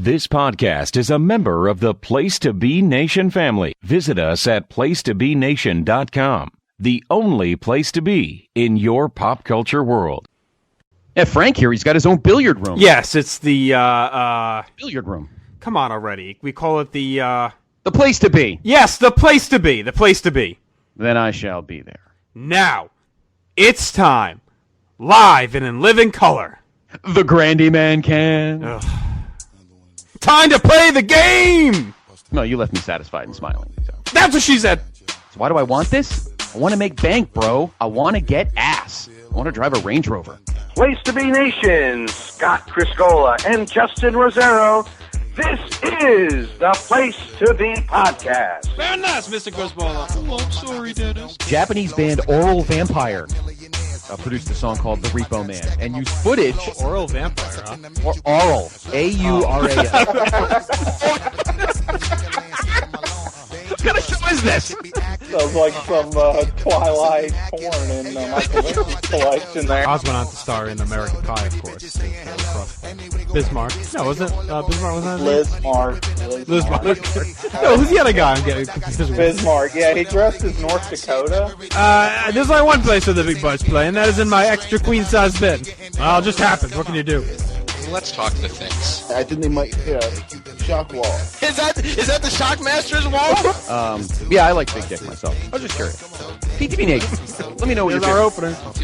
This podcast is a member of the Place to Be Nation family. Visit us at placetobenation.com, the only place to be in your pop culture world. Yeah, Frank here, he's got his own billiard room. Yes, it's the Billiard room. Come on already. We call it the place to be. Yes, the place to be. The place to be. Then I shall be there. Now, it's time. Live and in living color. The Grandy Man can. Ugh. Time to play the game! No, you left me satisfied and smiling. So. That's what she said. So why do I want this? I want to make bank, bro. I want to get ass. I want to drive a Range Rover. Place to Be Nation, Scott Criscola and Justin Rosero. This is the Place to Be Podcast. Very nice, Mr. Criscola. Oh, I'm sorry, Dennis. Japanese band Oral Vampire produced a song called The Repo Man and used footage. Oral vampire, huh? Or Aural. A-U-R-A-L. What kind of show is this? Sounds like some Twilight porn in Michael Vincent's collection there. Oz went on to star in American Pie, of course. Bismarck. No, wasn't Bismarck? Wasn't Lismark. No, who's the other guy? I'm getting confused. Bismarck. Yeah, he dressed as North Dakota. There's only one place where the big butts play, and that is in my extra queen size bed. Well, it just happens. What can you do? Let's talk the things. I think they might hit a shock wall. Is that the Shockmaster's wall? Yeah, I like big dick myself. I was just curious. PTB Nation, let me know what Here's you're our doing. opener.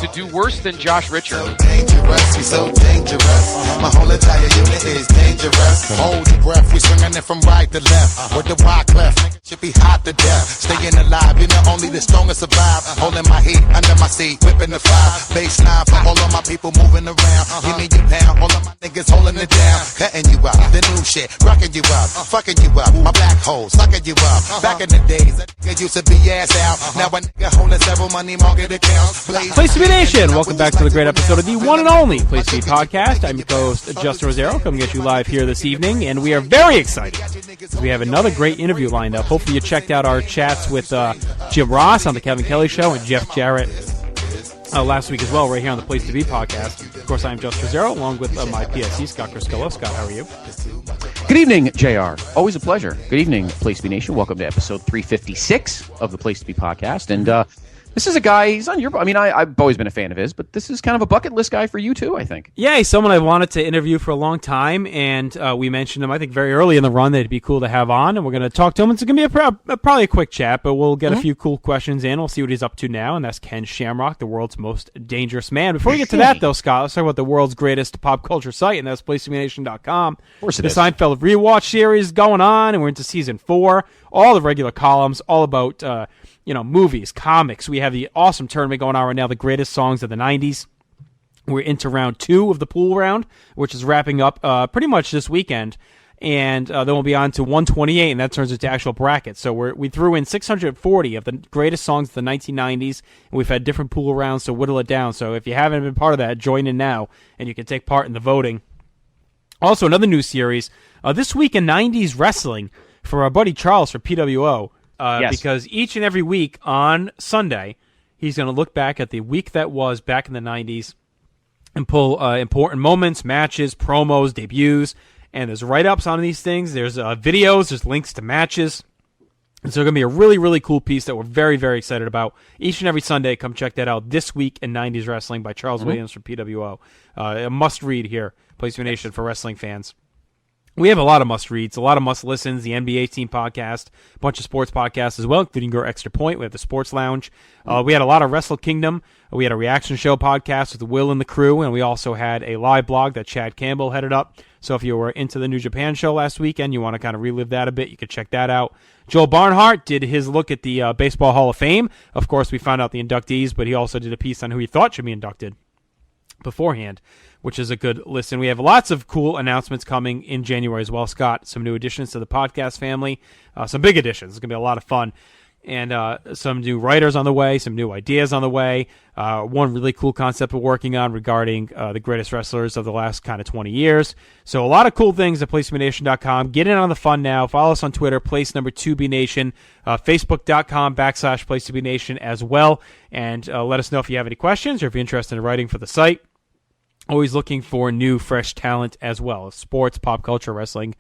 To do worse than Josh Richard. Dangerous, we so dangerous. My whole entire unit is dangerous. Hold your breath, we swinging it from right to left. With the wide clef, should be hot to death. Staying alive, you know only the strongest survive. Holding my heat under my seat, whipping the fire. Baseline for all of my people moving around. Give me your pound, all of my niggas holding it down. Cutting you out, the new shit, rocking you out, fucking you up. My black hole, sucking you up. Back in the days, a nigga used to be ass out. Now a nigga holding several money market accounts. Place to Be Nation, welcome back to the great episode of the one and only Place to Be Podcast. I'm your co-host, Justin Rosero, coming at you live here this evening, and we are very excited because we have another great interview lined up. Hopefully you checked out our chats with Jim Ross on the Kevin Kelly Show and Jeff Jarrett last week as well, right here on the Place to Be Podcast. Of course, I am Justin Rosero, along with my PSC, Scott Criscola. Scott, how are you? Good evening, JR. Always a pleasure. Good evening, Place to Be Nation. Welcome to episode 356 of the Place to Be Podcast. And this is a guy, he's on your... I mean, I've always been a fan of his, but this is kind of a bucket list guy for you, too, I think. Yeah, he's someone I wanted to interview for a long time, and we mentioned him, I think, very early in the run that it'd be cool to have on, and we're going to talk to him. It's going to be probably a quick chat, but we'll get a few cool questions in. We'll see what he's up to now, and that's Ken Shamrock, the world's most dangerous man. Before we get to that, though, Scott, let's talk about the world's greatest pop culture site, and that's placetobenation.com. Of course it the is. Seinfeld rewatch series going on, and we're into season 4. All the regular columns, all about... movies, comics. We have the awesome tournament going on right now, the greatest songs of the 90s. We're into round 2 of the pool round, which is wrapping up pretty much this weekend. And then we'll be on to 128, and that turns into actual brackets. So we threw in 640 of the greatest songs of the 1990s, and we've had different pool rounds to whittle it down. So if you haven't been part of that, join in now, and you can take part in the voting. Also, another new series, This Week in 90s Wrestling, for our buddy Charles for PWO. Yes. Because each and every week on Sunday, he's going to look back at the week that was back in the 90s and pull important moments, matches, promos, debuts, and there's write-ups on these things. There's videos, there's links to matches. And so it's going to be a really, really cool piece that we're very, very excited about. Each and every Sunday, come check that out. This Week in 90s Wrestling by Charles Williams from PWO. A must-read here, Place to Be Nation for wrestling fans. We have a lot of must-reads, a lot of must-listens, the NBA Team podcast, a bunch of sports podcasts as well, including your Extra Point. We have the Sports Lounge. We had a lot of Wrestle Kingdom. We had a reaction show podcast with Will and the crew, and we also had a live blog that Chad Campbell headed up. So if you were into the New Japan show last weekend, you want to kind of relive that a bit, you could check that out. Joel Barnhart did his look at the Baseball Hall of Fame. Of course, we found out the inductees, but he also did a piece on who he thought should be inducted beforehand, which is a good listen. We have lots of cool announcements coming in January as well, Scott. Some new additions to the podcast family, some big additions. It's going to be a lot of fun. And some new writers on the way, some new ideas on the way. One really cool concept we're working on regarding the greatest wrestlers of the last kind of 20 years. So a lot of cool things at placetobenation.com. Get in on the fun now. Follow us on Twitter, place2benation, facebook.com/placetobenation as well. And let us know if you have any questions or if you're interested in writing for the site. Always looking for new, fresh talent as well. Sports, pop culture, wrestling,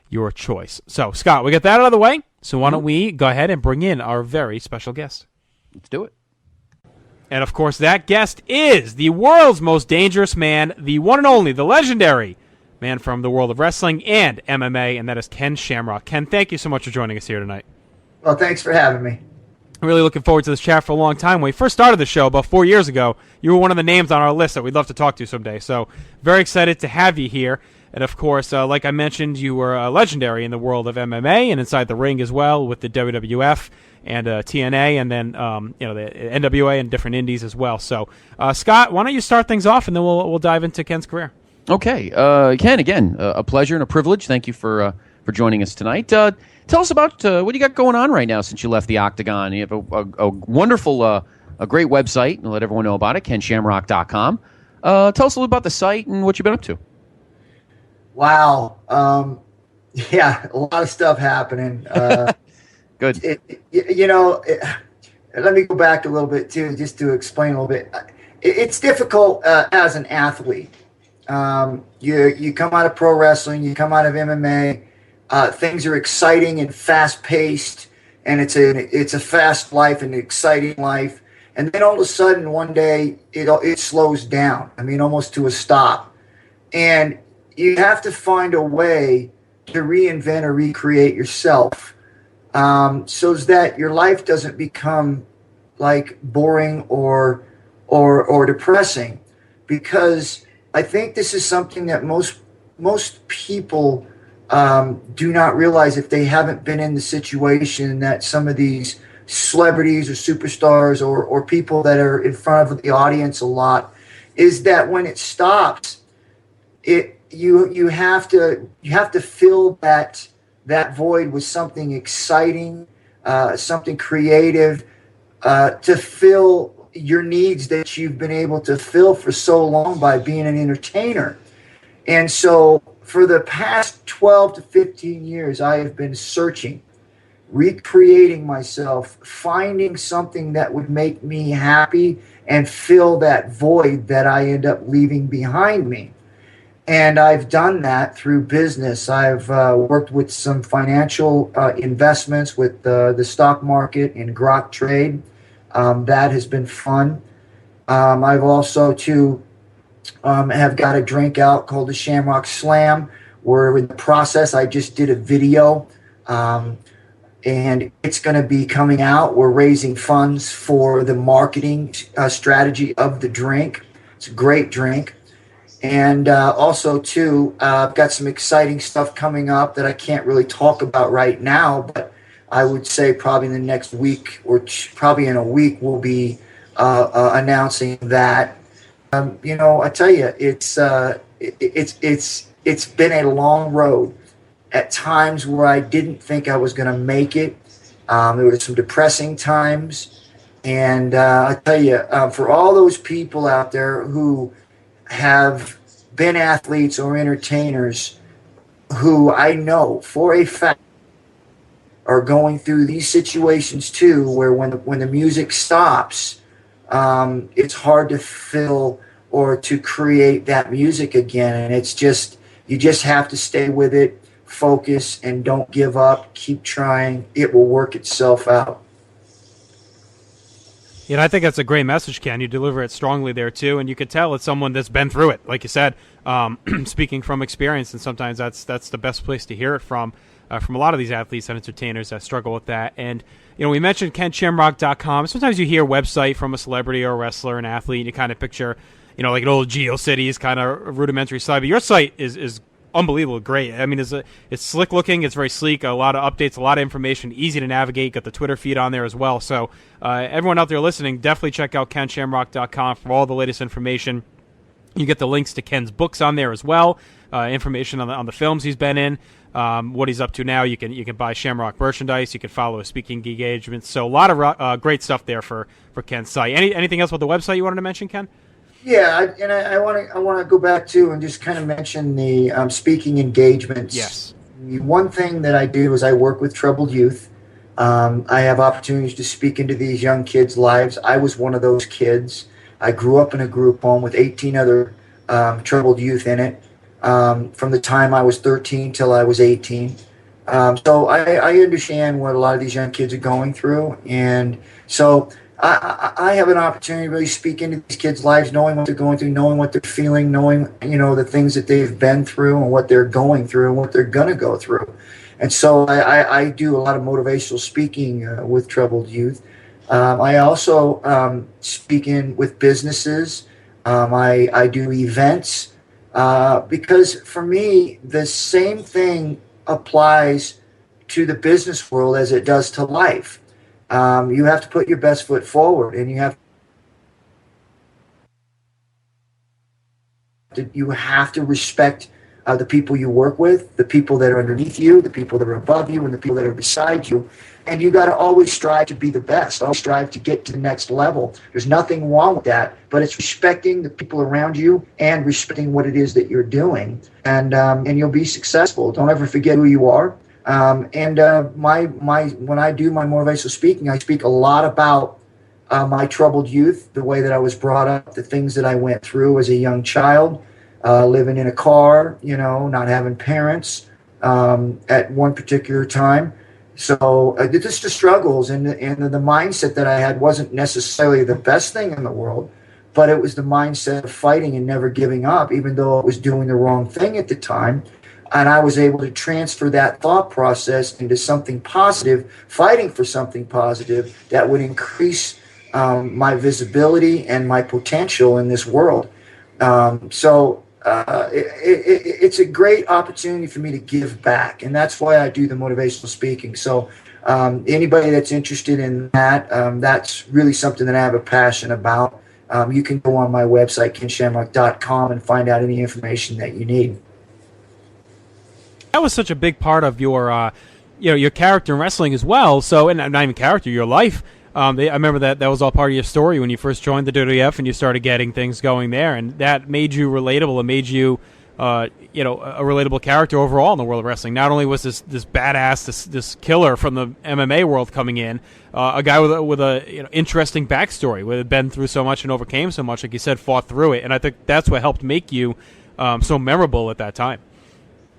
your choice. So, Scott, we got that out of the way. So why don't we go ahead and bring in our very special guest? Let's do it. And, of course, that guest is the world's most dangerous man, the one and only, the legendary man from the world of wrestling and MMA, and that is Ken Shamrock. Ken, thank you so much for joining us here tonight. Well, thanks for having me. I'm really looking forward to this chat for a long time. When we first started the show about 4 years ago, you were one of the names on our list that we'd love to talk to someday. So very excited to have you here. And, of course, like I mentioned, you were legendary in the world of MMA and inside the ring as well with the WWF and TNA and then the NWA and different indies as well. So, Scott, why don't you start things off, and then we'll dive into Ken's career. Okay. Ken, again, a pleasure and a privilege. Thank you for joining us tonight. Tell us about what you got going on right now since you left the Octagon. You have a wonderful, a great website, and let everyone know about it, KenShamrock.com. Tell us a little about the site and what you've been up to. Wow. Yeah, a lot of stuff happening. Good. Let me go back a little bit, too, just to explain a little bit. It's difficult as an athlete. You come out of pro wrestling, you come out of MMA. Things are exciting and fast-paced, and it's a fast life and an exciting life. And then all of a sudden, one day, it slows down. I mean, almost to a stop. And you have to find a way to reinvent or recreate yourself, so that your life doesn't become like boring or depressing. Because I think this is something that most people do not realize if they haven't been in the situation that some of these celebrities or superstars or people that are in front of the audience a lot, is that when it stops, you have to fill that void with something exciting, something creative, to fill your needs that you've been able to fill for so long by being an entertainer. And so for the past 12 to 15 years, I have been searching, recreating myself, finding something that would make me happy and fill that void that I end up leaving behind me. And I've done that through business. I've worked with some financial investments with the stock market and grok trade. That has been fun. I've also, too, have got a drink out called the Shamrock Slam, where in the process I just did a video, and it's going to be coming out. We're raising funds for the marketing strategy of the drink. It's a great drink. And also, too, I've got some exciting stuff coming up that I can't really talk about right now, but I would say probably in the next week or probably in a week we'll be announcing that. I tell you, it's been a long road. At times where I didn't think I was going to make it, there were some depressing times, and I tell you, for all those people out there who have been athletes or entertainers, who I know for a fact are going through these situations too, where when the music stops, it's hard to fill or to create that music again. And it's just, you just have to stay with it, focus, and don't give up. Keep trying. It will work itself out. Yeah, I think that's a great message, Ken. You deliver it strongly there, too, and you could tell it's someone that's been through it, like you said, speaking from experience, and sometimes that's the best place to hear it from a lot of these athletes and entertainers that struggle with that. And, we mentioned KenShamrock.com. Sometimes you hear a website from a celebrity or a wrestler, an athlete, and you kind of picture, like an old GeoCities kind of rudimentary site. But your site is unbelievable, great. I mean, it's slick looking, it's very sleek, a lot of updates, a lot of information, easy to navigate. Got the Twitter feed on there as well. So everyone out there listening, definitely check out KenShamrock.com for all the latest information. You get the links to Ken's books on there as well, information on the films he's been in, what he's up to now. You can buy Shamrock merchandise. You can follow his speaking engagements. So a lot of great stuff there for Ken's site. Anything else about the website you wanted to mention, Ken? Yeah, I want to go back to and just kind of mention the speaking engagements. Yes. One thing that I do is I work with troubled youth. I have opportunities to speak into these young kids' lives. I was one of those kids. I grew up in a group home with 18 other troubled youth in it from the time I was 13 till I was 18. So I understand what a lot of these young kids are going through, and so I have an opportunity to really speak into these kids' lives, knowing what they're going through, knowing what they're feeling, knowing, the things that they've been through and what they're going through and what they're going to go through. And so I do a lot of motivational speaking with troubled youth. I also speak with businesses. I do events because for me, the same thing applies to the business world as it does to life. You have to put your best foot forward, and you have to respect the people you work with, the people that are underneath you, the people that are above you, and the people that are beside you. And you got to always strive to be the best, always strive to get to the next level. There's nothing wrong with that, but it's respecting the people around you and respecting what it is that you're doing, and you'll be successful. Don't ever forget who you are. When I do my motivational speaking, I speak a lot about my troubled youth, the way that I was brought up, the things that I went through as a young child, living in a car, not having parents at one particular time. So just the struggles and the mindset that I had wasn't necessarily the best thing in the world, but it was the mindset of fighting and never giving up, even though it was doing the wrong thing at the time. And I was able to transfer that thought process into something positive, fighting for something positive that would increase my visibility and my potential in this world. It's a great opportunity for me to give back, and that's why I do the motivational speaking. So anybody that's interested in that, that's really something that I have a passion about. You can go on my website, kenshamrock.com, and find out any information that you need. That was such a big part of your, your character in wrestling as well. So, and not even character, your life. I remember that was all part of your story when you first joined the WWF and you started getting things going there, and that made you relatable. It made you, a relatable character overall in the world of wrestling. Not only was this badass, this killer from the MMA world coming in, a guy with a interesting backstory, who had been through so much and overcame so much, like you said, fought through it, and I think that's what helped make you so memorable at that time.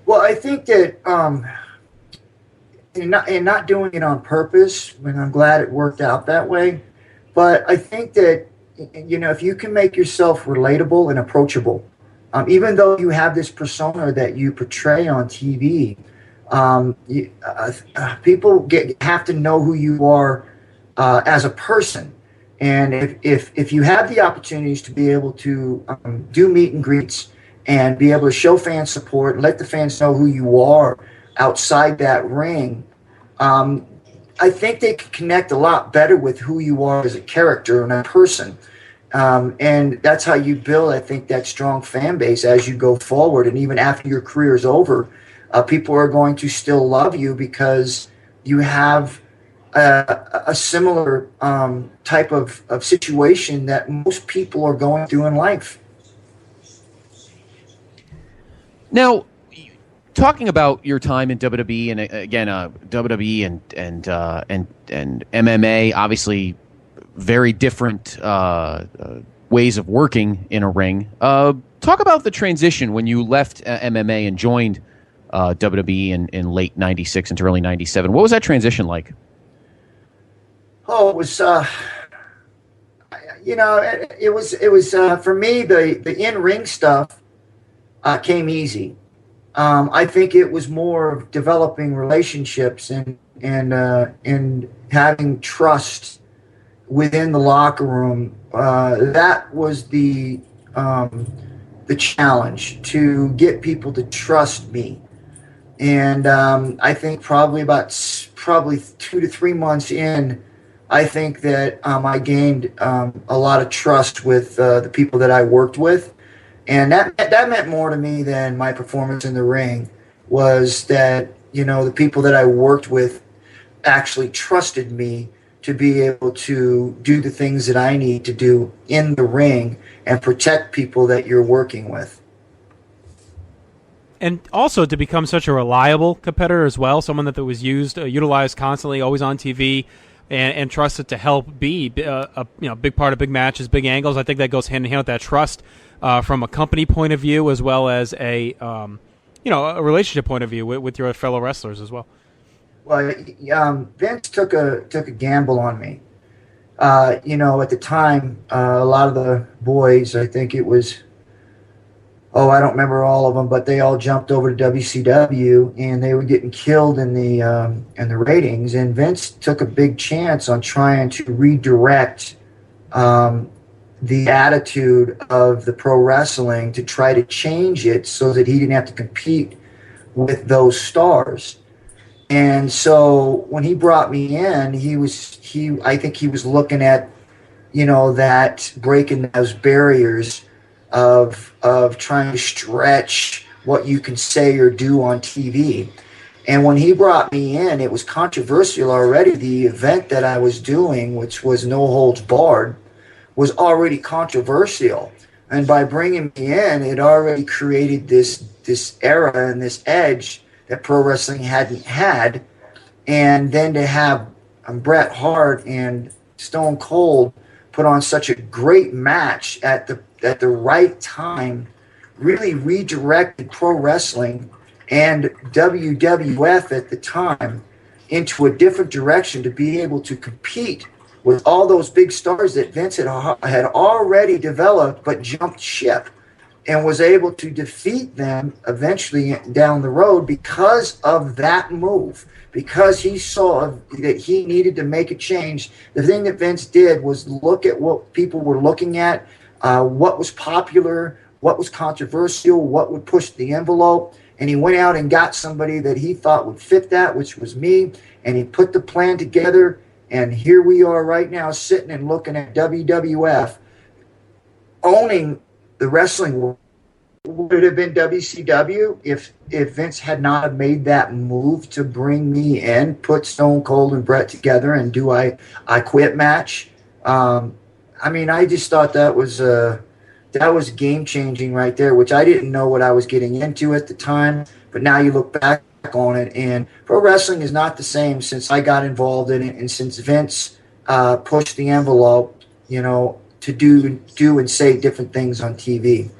Well, I think that in not doing it on purpose, and I'm glad it worked out that way, but I think that, if you can make yourself relatable and approachable, even though you have this persona that you portray on TV, people have to know who you are as a person. And if you have the opportunities to be able to do meet and greets, and be able to show fan support and let the fans know who you are outside that ring, I think they can connect a lot better with who you are as a character and a person. And that's how you build, I think, that strong fan base as you go forward. And even after your career is over, people are going to still love you because you have a similar type of situation that most people are going through in life. Now, talking about your time in WWE, and again, WWE and MMA, obviously very different ways of working in a ring. Talk about the transition when you left MMA and joined WWE in late '96 into early '97. What was that transition like? Oh, it was, it was for me, the in-ring stuff came easy. I think it was more of developing relationships and having trust within the locker room. That was the challenge, to get people to trust me. And I think probably 2 to 3 months in, I think that I gained a lot of trust with the people that I worked with. And that meant more to me than my performance in the ring, was that, the people that I worked with actually trusted me to be able to do the things that I need to do in the ring and protect people that you're working with. And also to become such a reliable competitor as well, someone that was utilized constantly, always on TV. and trusted to help be a big part of big matches, big angles. I think that goes hand in hand with that trust from a company point of view as well as a relationship point of view with your fellow wrestlers as well. Well, Vince took a gamble on me. At the time, a lot of the boys, I think it was, I don't remember all of them, but they all jumped over to WCW, and they were getting killed in the ratings. And Vince took a big chance on trying to redirect the attitude of the pro wrestling to try to change it so that he didn't have to compete with those stars. And so when he brought me in, I think he was looking at, that breaking those barriers of trying to stretch what you can say or do on TV. And when he brought me in, it was controversial already. The event that I was doing, which was No Holds Barred, was already controversial. And by bringing me in, it already created this era and this edge that pro wrestling hadn't had. And then to have Bret Hart and Stone Cold put on such a great match at the right time really redirected pro wrestling and WWF at the time into a different direction to be able to compete with all those big stars that Vince had already developed but jumped ship, and was able to defeat them eventually down the road because of that move, because he saw that he needed to make a change. The thing that Vince did was look at what people were looking at, what was popular, what was controversial, what would push the envelope, and he went out and got somebody that he thought would fit that, which was me, and he put the plan together, and here we are right now sitting and looking at WWF owning the wrestling world. Would it have been WCW if Vince had not have made that move to bring me in, put Stone Cold and Bret together, and do I Quit match? I just thought that was game changing right there, which I didn't know what I was getting into at the time. But now you look back on it, and pro wrestling is not the same since I got involved in it, and since Vince pushed the envelope, to do and say different things on TV.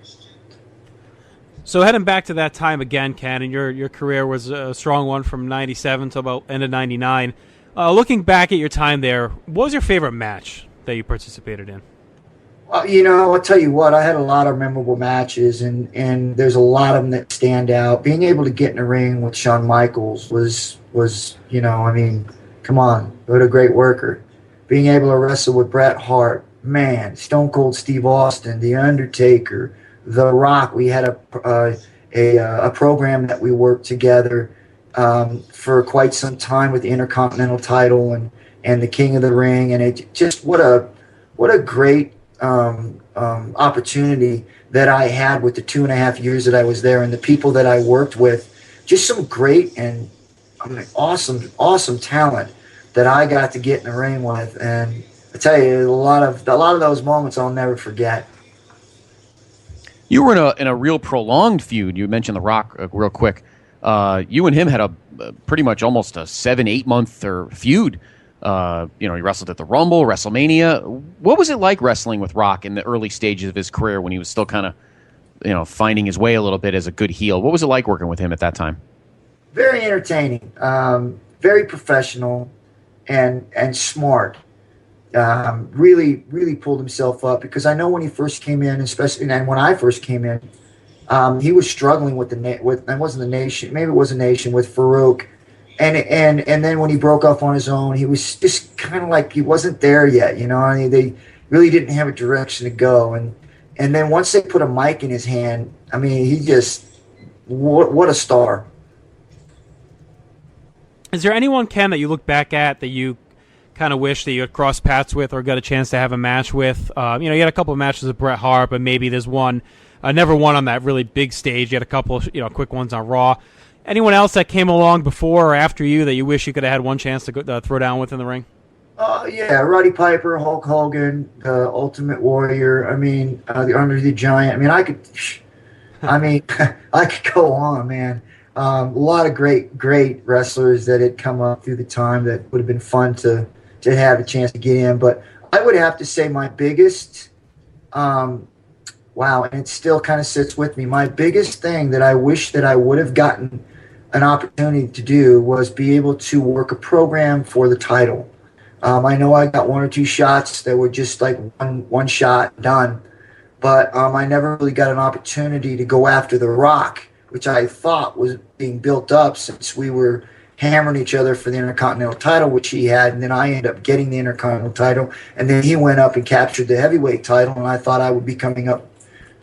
So heading back to that time again, Ken, and your career was a strong one from 97 to about end of 99. Looking back at your time there, what was your favorite match that you participated in? Well, I'll tell you what, I had a lot of memorable matches, and there's a lot of them that stand out. Being able to get in a ring with Shawn Michaels was come on, what a great worker. Being able to wrestle with Bret Hart, man, Stone Cold Steve Austin, The Undertaker, The Rock. We had a program that we worked together for quite some time with the Intercontinental title and the King of the Ring, and it just what a great opportunity that I had with the 2.5 years that I was there, and the people that I worked with. Just some great and awesome talent that I got to get in the ring with, and I tell you, a lot of those moments I'll never forget. You were in a real prolonged feud. You mentioned The Rock real quick. You and him had a pretty much almost a 7-8 month feud. He wrestled at the Rumble, WrestleMania. What was it like wrestling with Rock in the early stages of his career when he was still kind of, finding his way a little bit as a good heel? What was it like working with him at that time? Very entertaining, very professional, and smart. Really pulled himself up, because I know when he first came in, especially, and when I first came in, he was struggling with it wasn't the Nation, maybe it was a Nation, with Farouk, and then when he broke off on his own, he was just kind of like he wasn't there yet, they really didn't have a direction to go, and then once they put a mic in his hand, he just what a star. Is there anyone, Ken, that you look back at that you kind of wish that you had crossed paths with or got a chance to have a match with? You had a couple of matches with Bret Hart, but maybe there's one, never one on that really big stage. You had a couple of quick ones on Raw. Anyone else that came along before or after you that you wish you could have had one chance to go, throw down with in the ring? Yeah, Roddy Piper, Hulk Hogan, Ultimate Warrior. The Andre the Giant. I could go on, man. A lot of great wrestlers that had come up through the time that would have been fun to to have a chance to get in. But I would have to say my biggest, wow, and it still kind of sits with me. My biggest thing that I wish that I would have gotten an opportunity to do was be able to work a program for the title. I know I got 1 or 2 shots that were just like one shot done, but I never really got an opportunity to go after The Rock, which I thought was being built up since we were hammering each other for the Intercontinental title, which he had, and then I ended up getting the Intercontinental title, and then he went up and captured the heavyweight title, and I thought I would be coming up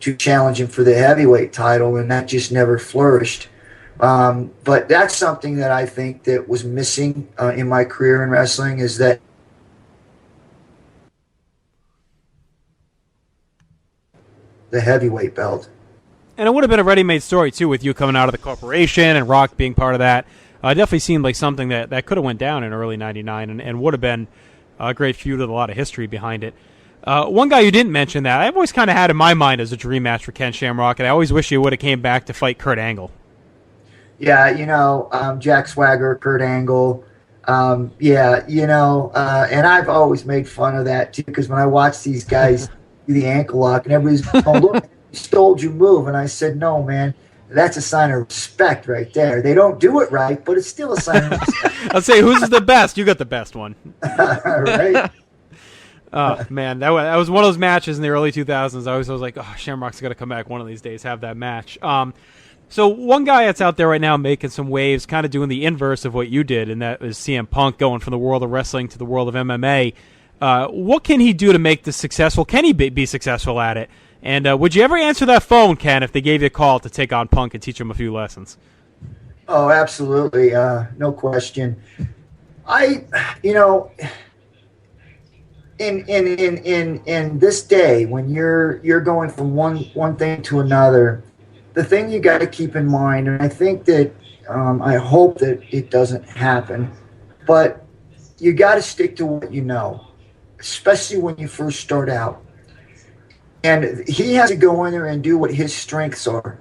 to challenge him for the heavyweight title, and that just never flourished. But that's something that I think that was missing in my career in wrestling, is that the heavyweight belt. And it would have been a ready-made story, too, with you coming out of the corporation and Rock being part of that. It definitely seemed like something that could have went down in early 99 and would have been a great feud with a lot of history behind it. One guy you didn't mention that I've always kind of had in my mind as a dream match for Ken Shamrock, and I always wish he would have came back to fight Kurt Angle. Yeah, Jack Swagger, Kurt Angle. And I've always made fun of that, too, because when I watch these guys do the ankle lock and everybody's going, oh, look, you stole your move. And I said, no, man, that's a sign of respect right there. They don't do it right, but it's still a sign of respect. I'll say, who's the best? You got the best one. Right? Oh, man, that was one of those matches in the early 2000s. I was like, oh, Shamrock's got to come back one of these days, have that match. So one guy that's out there right now making some waves, kind of doing the inverse of what you did, and that is CM Punk going from the world of wrestling to the world of MMA. What can he do to make this successful? Can he be successful at it? And would you ever answer that phone, Ken, if they gave you a call to take on Punk and teach him a few lessons? Oh, absolutely. No question. In this day, when you're going from one thing to another, the thing you got to keep in mind, and I think that I hope that it doesn't happen, but you got to stick to what you know, especially when you first start out. And he has to go in there and do what his strengths are.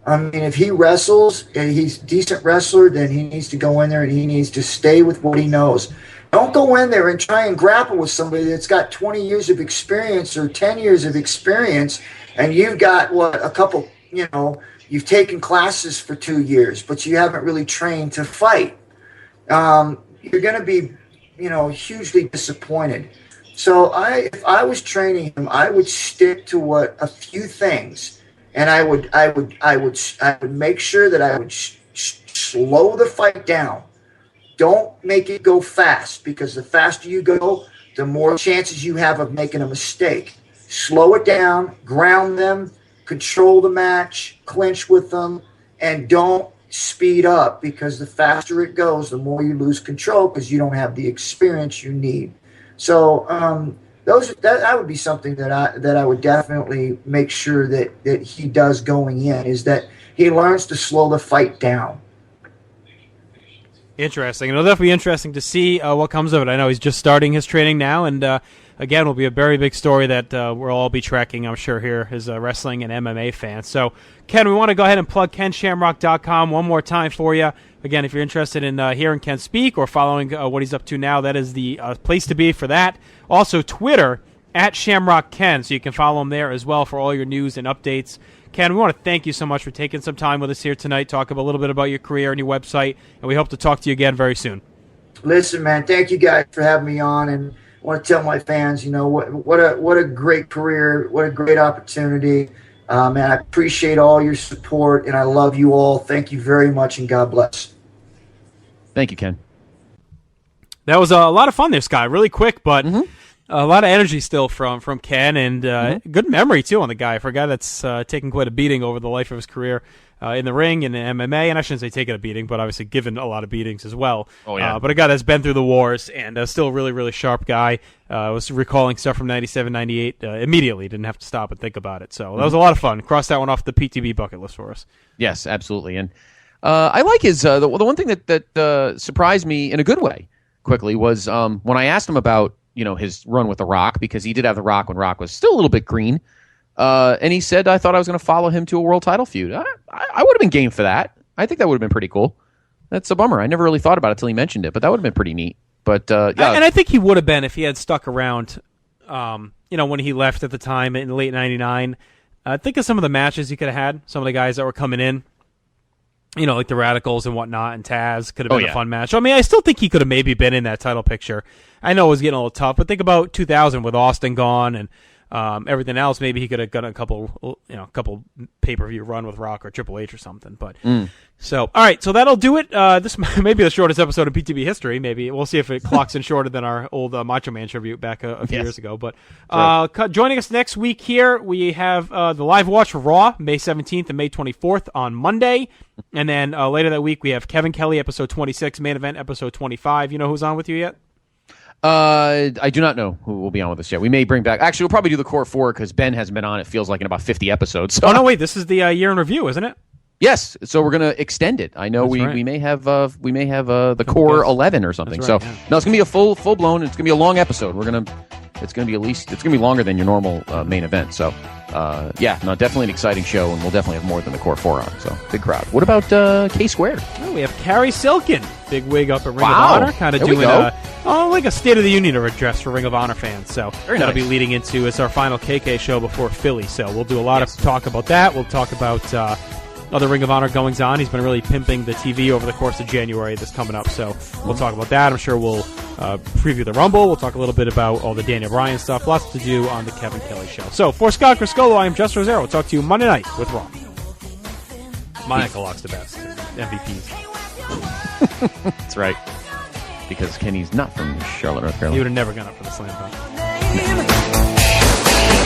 I mean, if he wrestles and he's a decent wrestler, then he needs to go in there and he needs to stay with what he knows. Don't go in there and try and grapple with somebody that's got 20 years of experience or 10 years of experience, and you've got, a couple, you've taken classes for 2 years, but you haven't really trained to fight. You're going to be, hugely disappointed. So if I was training him, I would stick to a few things, and I would make sure that I would slow the fight down. Don't make it go fast, because the faster you go, the more chances you have of making a mistake. Slow it down, ground them, control the match, clinch with them, and don't speed up, because the faster it goes, the more you lose control, because you don't have the experience you need. So that would be something that I would definitely make sure that he does going in, is that he learns to slow the fight down. Interesting. It'll definitely be interesting to see what comes of it. I know he's just starting his training now, and again, will be a very big story that we'll all be tracking, I'm sure, here as wrestling and MMA fans. So, Ken, we want to go ahead and plug KenShamrock.com one more time for you. Again, if you're interested in hearing Ken speak or following what he's up to now, that is the place to be for that. Also, Twitter, @ShamrockKen, so you can follow him there as well for all your news and updates. Ken, we want to thank you so much for taking some time with us here tonight, talk a little bit about your career and your website, and we hope to talk to you again very soon. Listen, man, thank you guys for having me on, and I want to tell my fans, what a great career, what a great opportunity. Man, I appreciate all your support, and I love you all. Thank you very much, and God bless. Thank you, Ken. That was a lot of fun there, Scott. Really quick, but a lot of energy still from Ken, and good memory, too, on the guy. For a guy that's taken quite a beating over the life of his career in the ring and in MMA, and I shouldn't say taken a beating, but obviously given a lot of beatings as well. Oh, yeah. But a guy that's been through the wars and still a really, really sharp guy. Was recalling stuff from 97, 98 immediately. Didn't have to stop and think about it. So that was a lot of fun. Cross that one off the PTB bucket list for us. Yes, absolutely. And I like his the one thing that surprised me in a good way quickly was when I asked him about his run with The Rock, because he did have The Rock when Rock was still a little bit green. And he said, I thought I was going to follow him to a world title feud. I would have been game for that. I think that would have been pretty cool. That's a bummer. I never really thought about it till he mentioned it, but that would have been pretty neat. But yeah, and I think he would have been if he had stuck around. When he left at the time in late '99. Think of some of the matches he could have had. Some of the guys that were coming in. Like the Radicals and whatnot, and Taz could have been a fun match. I mean, I still think he could have maybe been in that title picture. I know it was getting a little tough, but think about 2000 with Austin gone and everything else. Maybe he could have got a couple pay-per-view run with Rock or Triple H or something. But so, all right, so that'll do it. This may be the shortest episode of PTB history. Maybe we'll see if it clocks in shorter than our old Macho Man tribute back a few years ago. But joining us next week here, we have the live watch for Raw, May 17th and May 24th on Monday. And then later that week, we have Kevin Kelly, episode 26, main event, episode 25. You know who's on with you yet? I do not know who will be on with us yet. We may bring back. Actually, we'll probably do the core 4 because Ben hasn't been on. It feels like in about 50 episods. So. Oh no, wait! This is the year in review, isn't it? Yes. So we're gonna extend it. I know we may have the core 11 or something. Right, so no, it's gonna be a full blown. It's gonna be a long episode. It's gonna be longer than your normal main event. So definitely an exciting show, and we'll definitely have more than the core 4 on. So big crowd. What about K Squared? Oh, we have Carrie Silkin, big wig up at Ring of Honor, kind of doing like a State of the Union address for Ring of Honor fans. So that'll be leading into it's our final KK show before Philly. So we'll do a lot of talk about that. We'll talk about other Ring of Honor goings on. He's been really pimping the TV over the course of January that's coming up. So we'll talk about that. I'm sure we'll preview the Rumble. We'll talk a little bit about all the Daniel Bryan stuff. Lots to do on the Kevin Kelly show. So for Scott Criscolo, I am Justin Rosero. We'll talk to you Monday night with Raw. Monica Locke's the best. MVPs. That's right. Because Kenny's not from Charlotte, North Carolina. He would have never gone up for the slam dunk.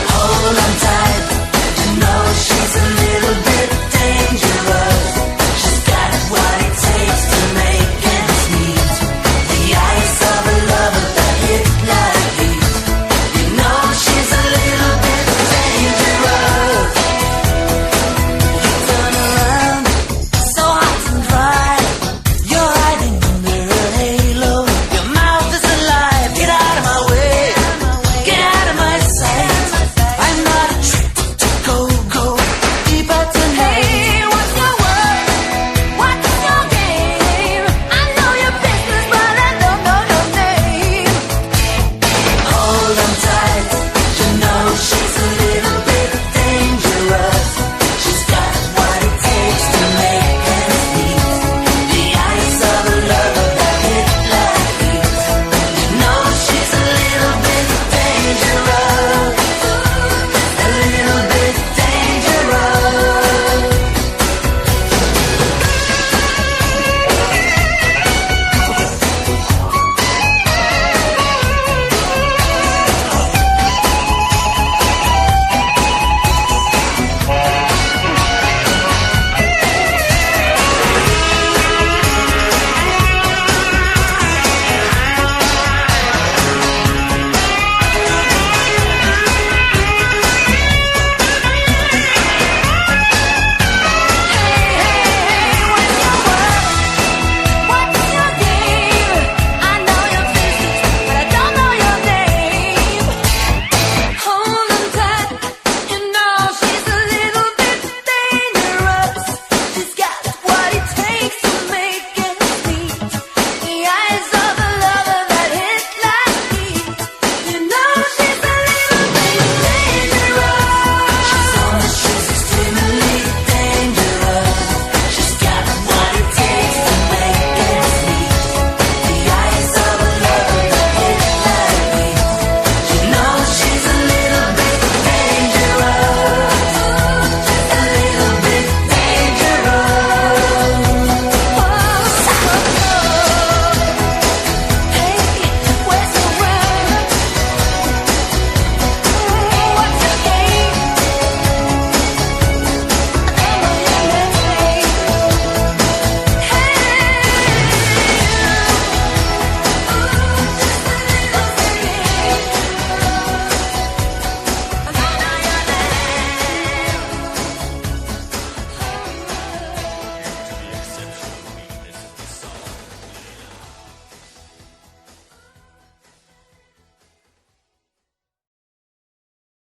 Hold on tight. You know she's a little bit dangerous. She's got what it takes